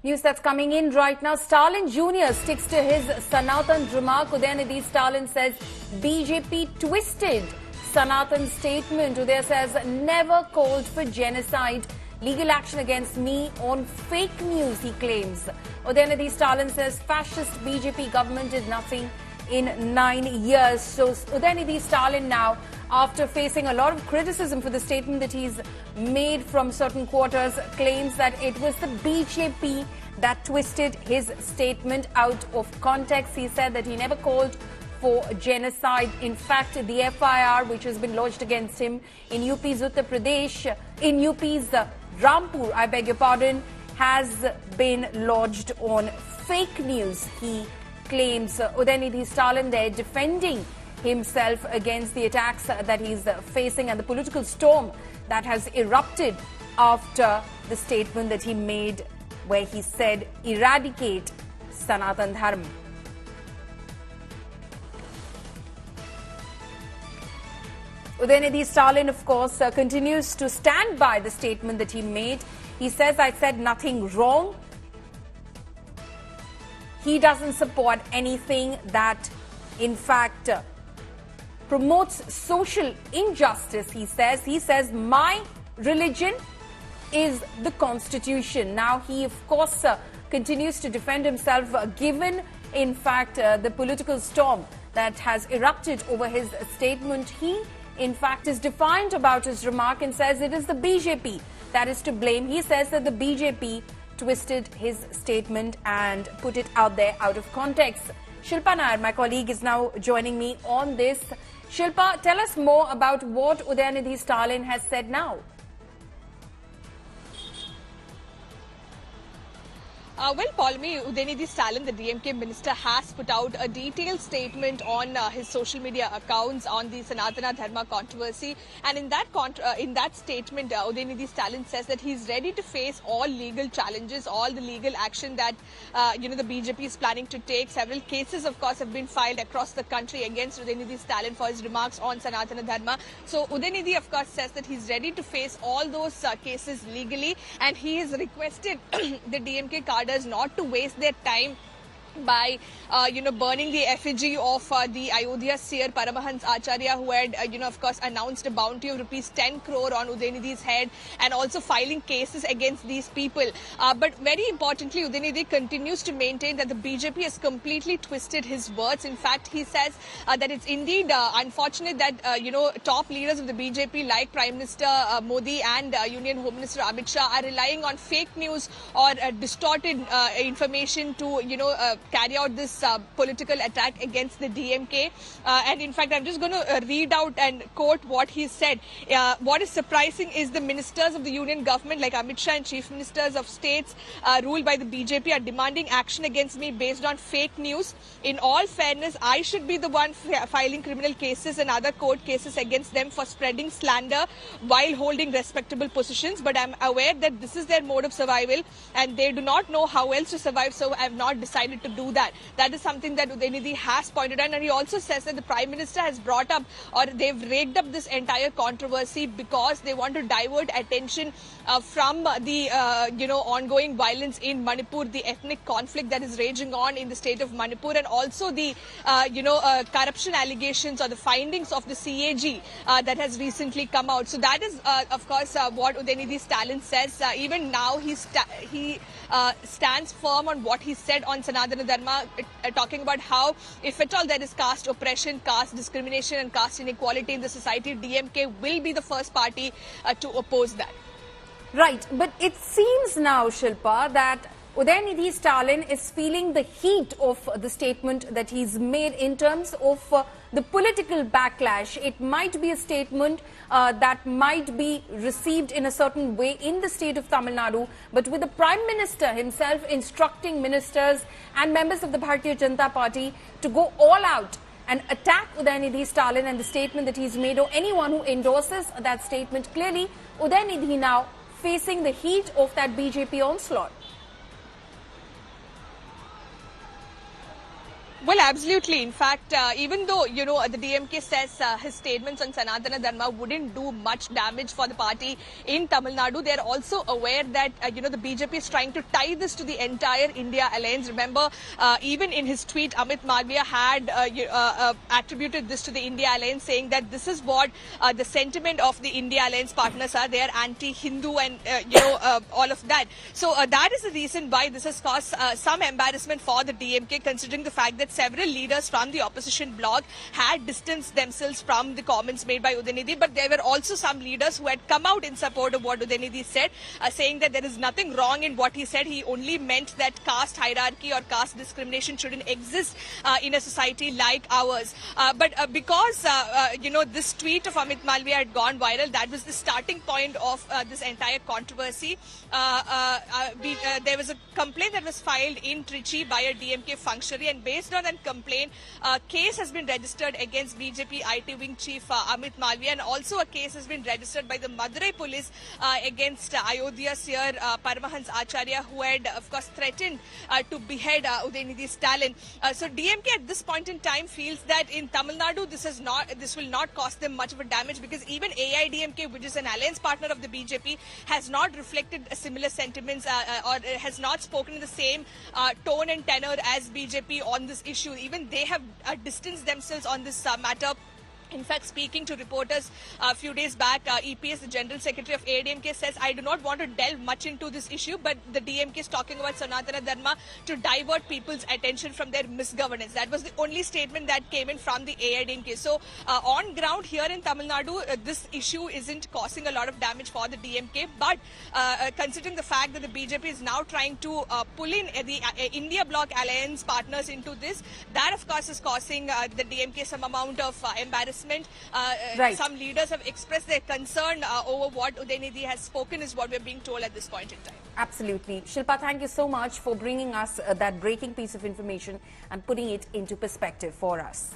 News that's coming in right now. Stalin Jr. sticks to his Sanatan remark. Udayanidhi Stalin says BJP twisted Sanatan's statement. Udaya says never called for genocide. Legal action against me on fake news, he claims. Udayanidhi Stalin says fascist BJP government did nothing in 9 years. So Udayanidhi Stalin now, after facing a lot of criticism for the statement that he's made from certain quarters, claims that it was the BJP that twisted his statement out of context. He said that he never called for genocide. In fact, the FIR which has been lodged against him in UP's Uttar Pradesh, in UP's Rampur, I beg your pardon, has been lodged on fake news, he claims. Udayanidhi Stalin there defending himself against the attacks that he's facing and the political storm that has erupted after the statement that he made where he said eradicate Sanatan Dharma. Udayanidhi Stalin, of course, continues to stand by the statement that he made. He says, I said nothing wrong. He doesn't support anything that, in fact, promotes social injustice, he says. He says, my religion is the Constitution. Now, he, of course, continues to defend himself, given, in fact, the political storm that has erupted over his statement. He, in fact, is defiant about his remark and says it is the BJP that is to blame. He says that the BJP twisted his statement and put it out there out of context. Shilpa Nair, my colleague, is now joining me on this. Shilpa, tell us more about what Udayanidhi Stalin has said now. Well, Paulmi, Udayanidhi Stalin, the DMK minister, has put out a detailed statement on his social media accounts on the Sanatana Dharma controversy. And in that statement, Udayanidhi Stalin says that he's ready to face all legal challenges, all the legal action that, the BJP is planning to take. Several cases, of course, have been filed across the country against Udayanidhi Stalin for his remarks on Sanatana Dharma. So Udayanidhi, of course, says that he's ready to face all those cases legally. And he has requested the DMK cadres not to waste their time by, burning the effigy of the Ayodhya seer Paramahans Acharya, who had, of course, announced a bounty of rupees 10 crore on Udayanidhi's head, and also filing cases against these people. But very importantly, Udayanidhi continues to maintain that the BJP has completely twisted his words. In fact, he says that it's indeed unfortunate that, top leaders of the BJP like Prime Minister Modi and Union Home Minister Amit Shah are relying on fake news or distorted information to, carry out this political attack against the DMK. And in fact, I'm just going to read out and quote what he said. What is surprising is the ministers of the union government like Amit Shah and chief ministers of states ruled by the BJP are demanding action against me based on fake news. In all fairness, I should be the one filing criminal cases and other court cases against them for spreading slander while holding respectable positions. But I'm aware that this is their mode of survival and they do not know how else to survive, so I have not decided to do that. That is something that Udayanidhi has pointed out, and he also says that the Prime Minister has brought up, or they've raked up this entire controversy because they want to divert attention from the ongoing violence in Manipur, the ethnic conflict that is raging on in the state of Manipur, and also the corruption allegations or the findings of the CAG that has recently come out. So that is of course what Udayanidhi Stalin says. Even now he stands firm on what he said on Sanatana Dharma, talking about how, if at all there is caste oppression, caste discrimination and caste inequality in the society, DMK will be the first party to oppose that. Right, but it seems now, Shilpa, that Udayanidhi Stalin is feeling the heat of the statement that he's made in terms of the political backlash. It might be a statement that might be received in a certain way in the state of Tamil Nadu, but with the Prime Minister himself instructing ministers and members of the Bharatiya Janata Party to go all out and attack Udayanidhi Stalin and the statement that he's made, or anyone who endorses that statement. Clearly, Udayanidhi now facing the heat of that BJP onslaught. Well, absolutely. In fact, even though, the DMK says his statements on Sanatana Dharma wouldn't do much damage for the party in Tamil Nadu, they're also aware that, the BJP is trying to tie this to the entire India alliance. Remember, even in his tweet, Amit Malviya had attributed this to the India alliance, saying that this is what the sentiment of the India alliance partners are. They are anti-Hindu and, all of that. So that is the reason why this has caused some embarrassment for the DMK, considering the fact that several leaders from the opposition bloc had distanced themselves from the comments made by Udaynidhi, but there were also some leaders who had come out in support of what Udaynidhi said, saying that there is nothing wrong in what he said. He only meant that caste hierarchy or caste discrimination shouldn't exist in a society like ours. But because, this tweet of Amit Malviya had gone viral, that was the starting point of this entire controversy. There was a complaint that was filed in Trichy by a DMK functionary, and based on that complaint, a case has been registered against BJP IT wing chief Amit Malviya, and also a case has been registered by the Madurai police against Ayodhya seer Paramahans Acharya, who had, of course, threatened to behead Udaynidhi Stalin. So DMK at this point in time feels that in Tamil Nadu this will not cost them much of a damage, because even AIDMK, which is an alliance partner of the BJP, has not reflected similar sentiments or has not spoken in the same tone and tenor as BJP on this issue. Even they have distanced themselves on this matter. In fact, speaking to reporters a few days back, EPS, the General Secretary of AIDMK, says, I do not want to delve much into this issue, but the DMK is talking about Sanatana Dharma to divert people's attention from their misgovernance. That was the only statement that came in from the AIDMK. So, on ground here in Tamil Nadu, this issue isn't causing a lot of damage for the DMK, but considering the fact that the BJP is now trying to pull in the India Bloc alliance partners into this, that of course is causing the DMK some amount of embarrassment. Right. Some leaders have expressed their concern over what Udaynidhi has spoken, is what we're being told at this point in time. Absolutely. Shilpa, thank you so much for bringing us that breaking piece of information and putting it into perspective for us.